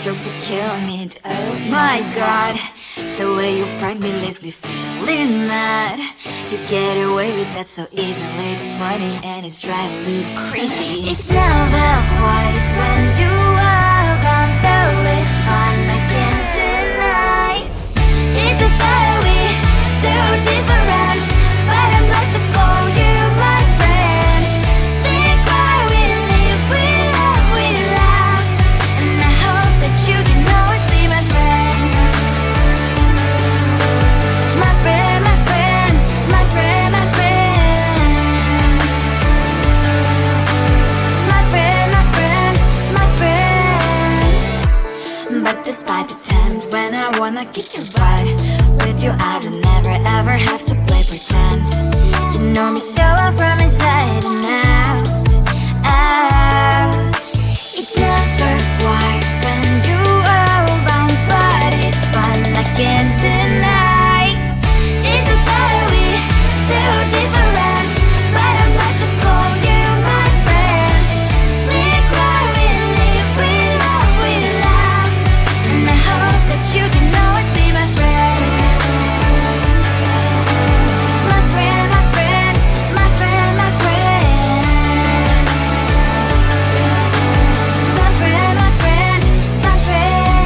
jokes are killing me. Oh my god, the way you prank me leaves me feeling mad. You get away with that so easily. It's funny and it's driving me crazy. It's never quiet, it's when you are around, though it's fun, I can't deny. It's a fire we so different, but I'm lost to call you my friend. Think why we live, we love, and I hope that you can always be my friend. My friend, my friend, my friend, my friend. My friend, my friend, my friend. But despite the times when I wanna kick your butt, with you I don't never ever have to play pretend. You know me so well from inside and out, out. It's never quiet when you are around, but it's fun, I can't deny. It's a fire we so different, but I must call you my friend. We cry, we live, we love, and I hope that you can always be my friend. My friend, my friend, my friend, my friend. My friend, my friend, my friend.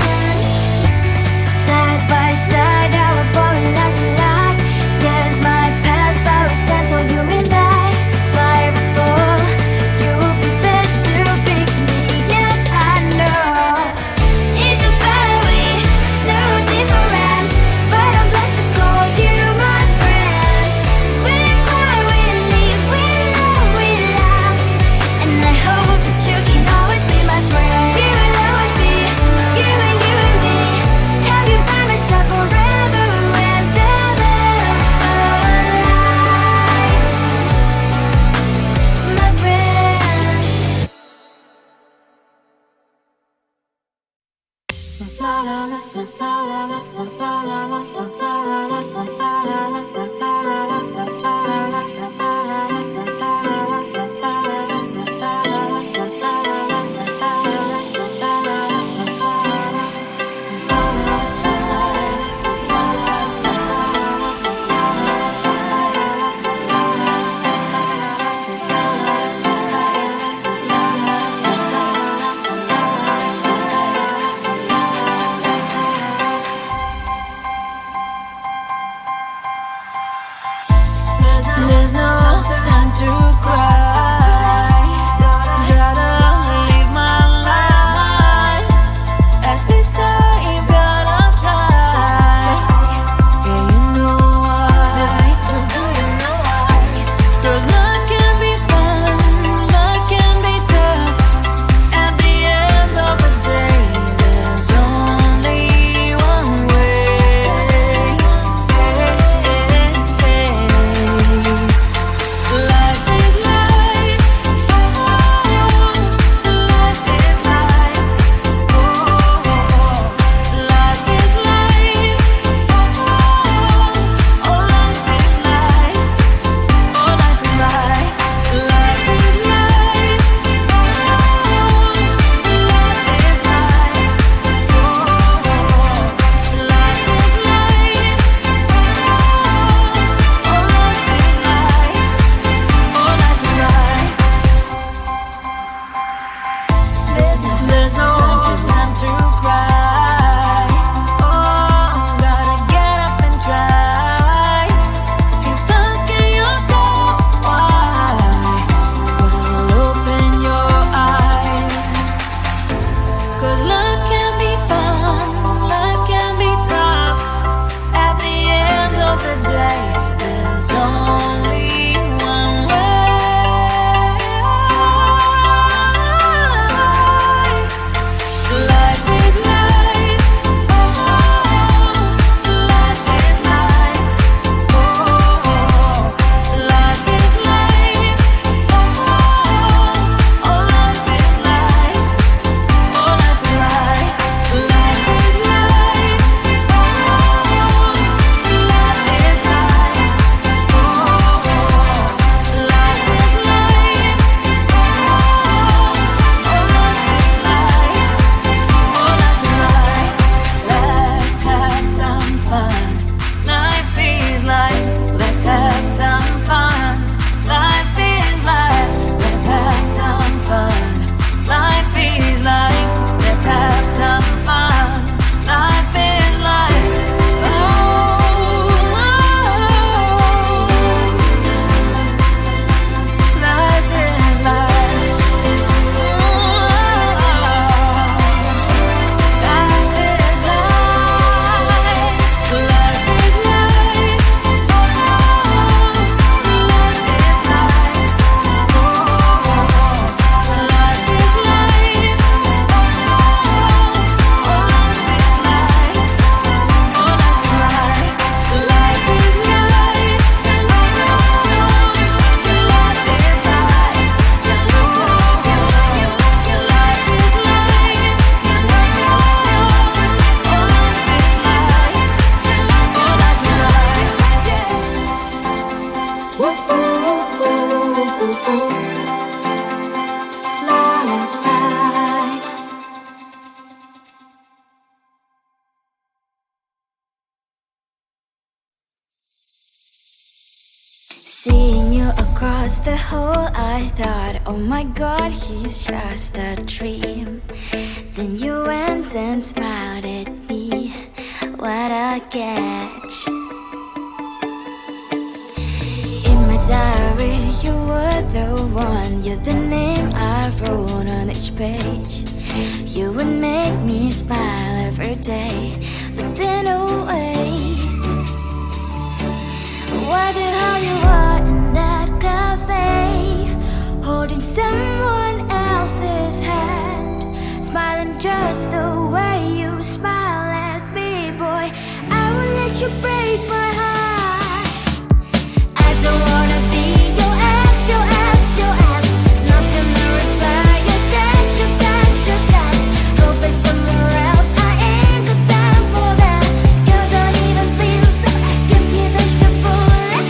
Side by side, our boring lives we like. Yes, my past, but we stand so you and I. Fly before you will be there to pick me up, I know. It's a fire we so different, but I'm blessed to call you my friend. We cry, we live, we love, and I hope that you can always be my friend. You will always be you and me. Have you by my side forever and ever. My friend. across the hall, I thought, oh my god, he's just a dream. Then you went and smiled at me. What a catch. In my diary, you were the one. You're the name I wrote on each page. You would make me smile every day. But then, oh wait, what the hell you are in that cafe, holding someone else's hand, smiling just the way you smile at me, boy. I will let you break my heart. I don't wanna be your ex, your ex, your ex. Not gonna reply your text, your text, your text. Go play somewhere else, I ain't got time for that. You don't even feel so, guess you touched the bullet.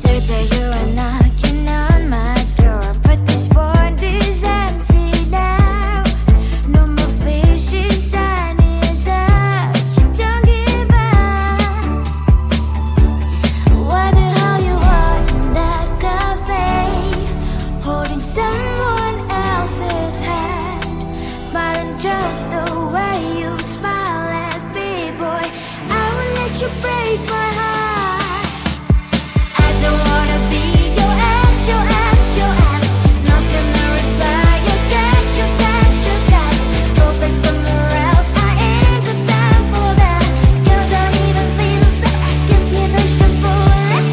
Third day you are knocking on my door, but this board is empty now. No more fishes, sun is up. You don't give up. What the hell you are in that cafe, holding someone else's hand, smiling just the way you smile at me, boy. I will let you break my heart. I don't wanna be your ex, your ex, your ex. Not gonna reply your text, your text, your text. Go play somewhere else, I ain't got time for that. You don't even feel so, guess you touched the bullet.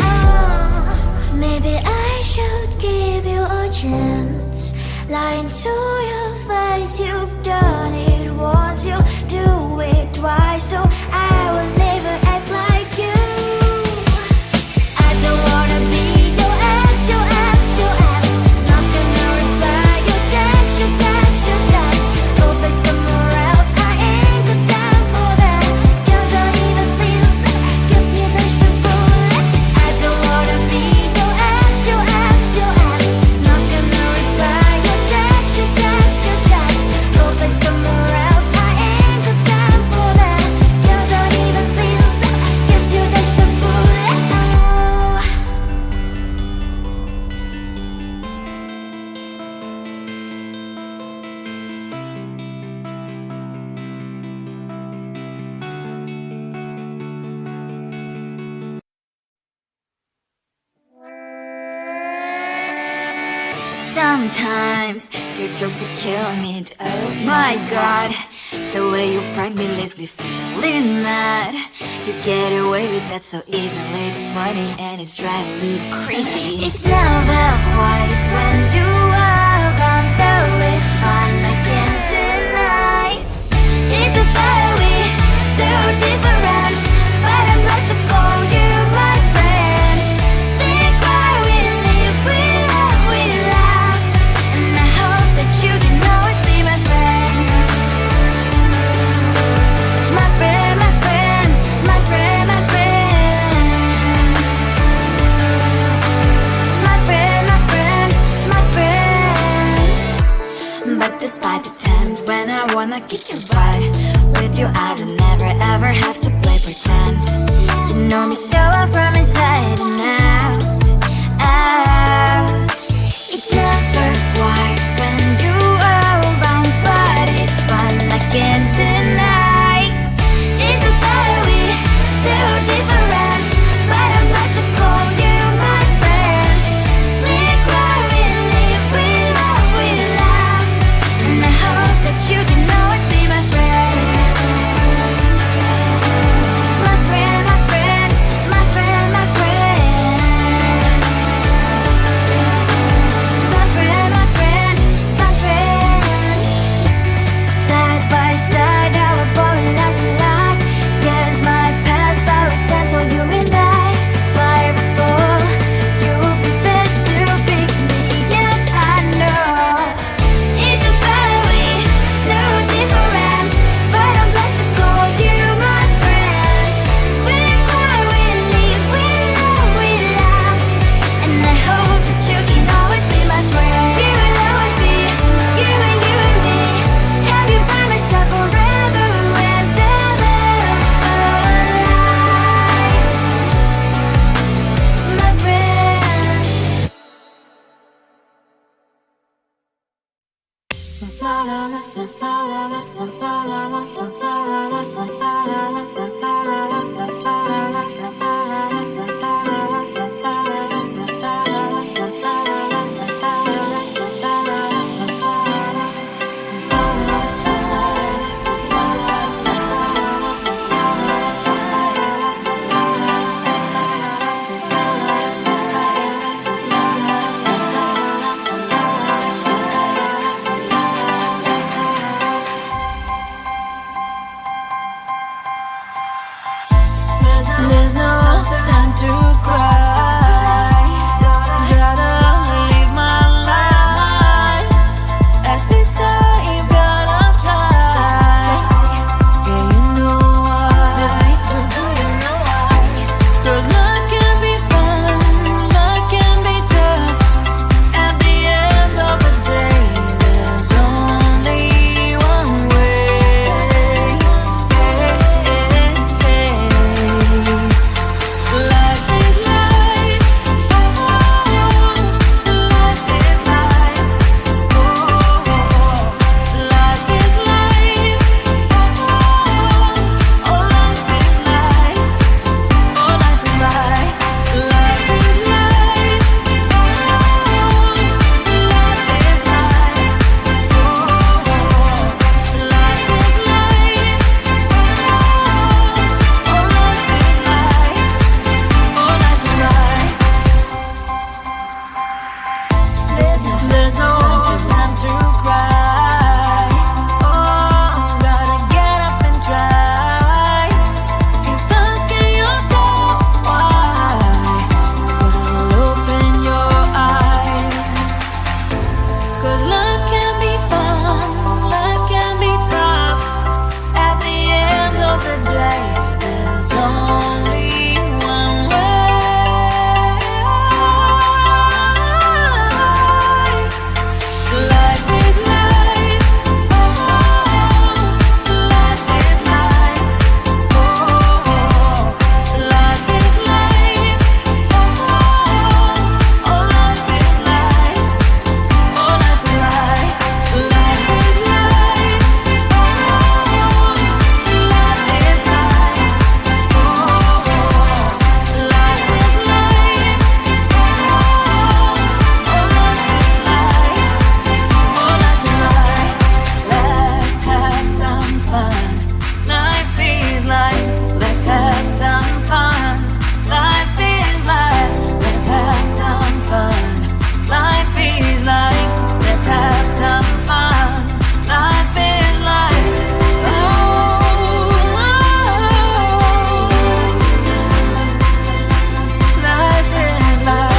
Maybe I should give you a chance. Lying to your face, you've done it once, you do it twice, so I will never act like you. I don't wanna be your ex, your ex, your ex. Not gonna reply your text, your text, your text. Go play somewhere else, I ain't got time for that. You don't even feel so, guess you touched the bullet. I don't wanna be your ex, your ex, your ex. Not gonna reply your text, your text, your text. Go play somewhere else, I ain't got time for that. You don't even feel so, guess you touched the bullet. Sometimes your jokes they kill me. Oh my god, the way you prank me leaves me feeling mad. You get away with that so easily. It's funny and it's driving me crazy. It's never quiet, it's when you are around. Though it's fun, I can't deny. It's a very so different, but I must have called you my friend. Think why we live, we love, we laugh, and I hope that you can always be my friend. My friend, my friend, my friend, my friend. My friend, my friend, my friend. But despite the times when I wanna kick your butt, with you I don't never ever have to play pretend. You know me so well from inside and out, out. It's never quiet when you are around, but it's fun, I can't deny. It's a very so different, but I must have called you my friend. We cry, we live, we love, we laugh, and I hope that you can always be my friend. My friend, my friend, my friend, my friend. My friend, There's no time to cry. Gotta live my life. At this time, you gotta try. Yeah, you know why. 'Cause life can be fun, life can be tough. At the end of the day, there's only one way. Life is life, oh, life is life, oh, life is life, oh, life is life, oh, life is life, life is life, life is life, oh, life is life, there's no time to cry. Oh, gotta get up and try. Keep asking yourself why. But open your eyes. 'Cause life can be fun, life can be tough. At the end of the day, there's only one way. Life is life, oh, life is life, oh, life is life, oh, life is life, oh, life is life, life is life, oh, life is life, oh, life is life, let's have some fun. Life is life. Let's have some fun. Life is life. Let's have some fun. Life is life. Let's have some fun. Life is life. Oh, life is life. Life is life.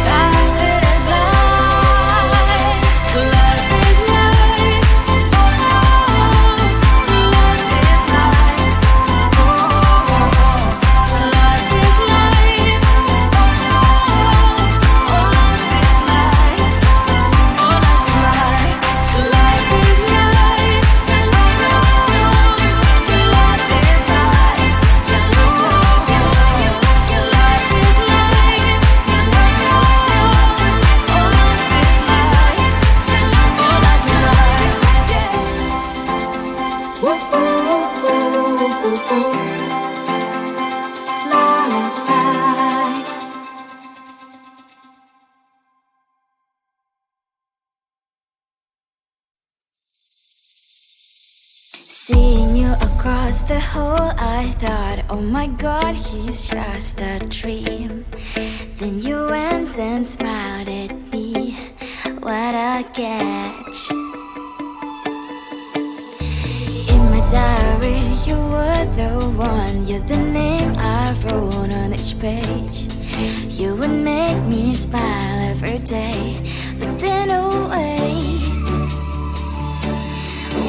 Life is life. Life is life. Life is life. Seeing you across the hall, I thought, oh my god, he's just a dream. Then you went and smiled at me. What a catch. In my diary, you were the one. You're the name I wrote on each page. You would make me smile every day. But then, oh wait,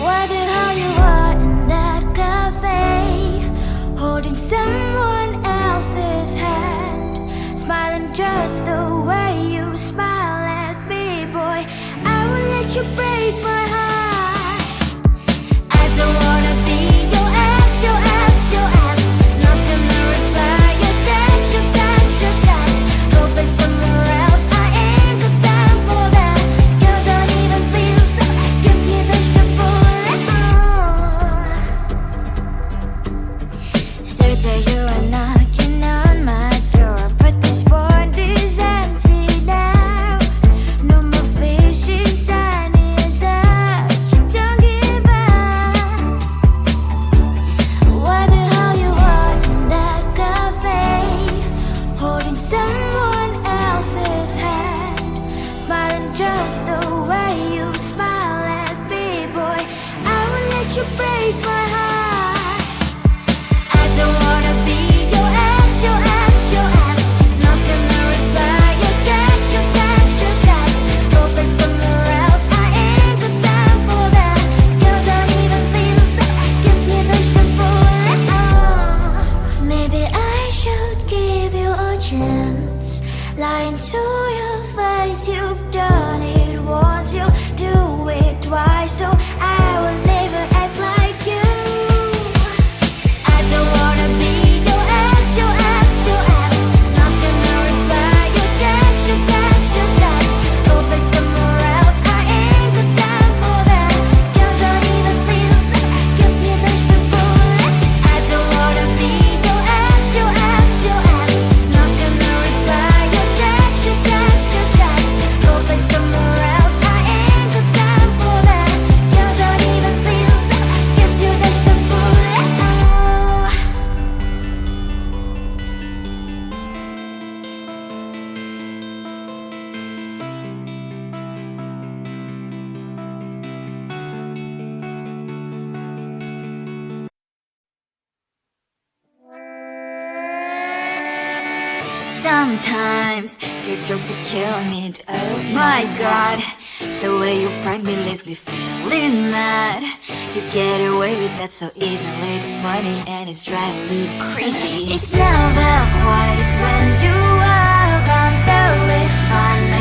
what the hell you are in that cafe, holding someone else's hand, smiling just the way you smile at me, boy. I will let you break my heart. I don't wanna be your ex, your ex, your ex. Not gonna reply your text, your text, your text. Go play somewhere else. I ain't got time. you've done it once, you do it twice, so I will never act like you. I don't wanna be your ex, your ex, your ex. Not gonna reply your text, your text, your text. Go play somewhere else, I ain't got time for that. You don't even feel sad, guess you dashed the bullet. I don't wanna be your ex, your ex, your ex. Not gonna reply your text, your text, your text. Go play somewhere else, I ain't got time for that. You don't even feel sad, guess you dashed the bullet. Sometimes your jokes are killing me. Oh my god, the way you prank me leaves me feeling mad. You get away with that so easily. It's funny and it's driving me crazy. It's never quiet, it's when you are around, though it's fun.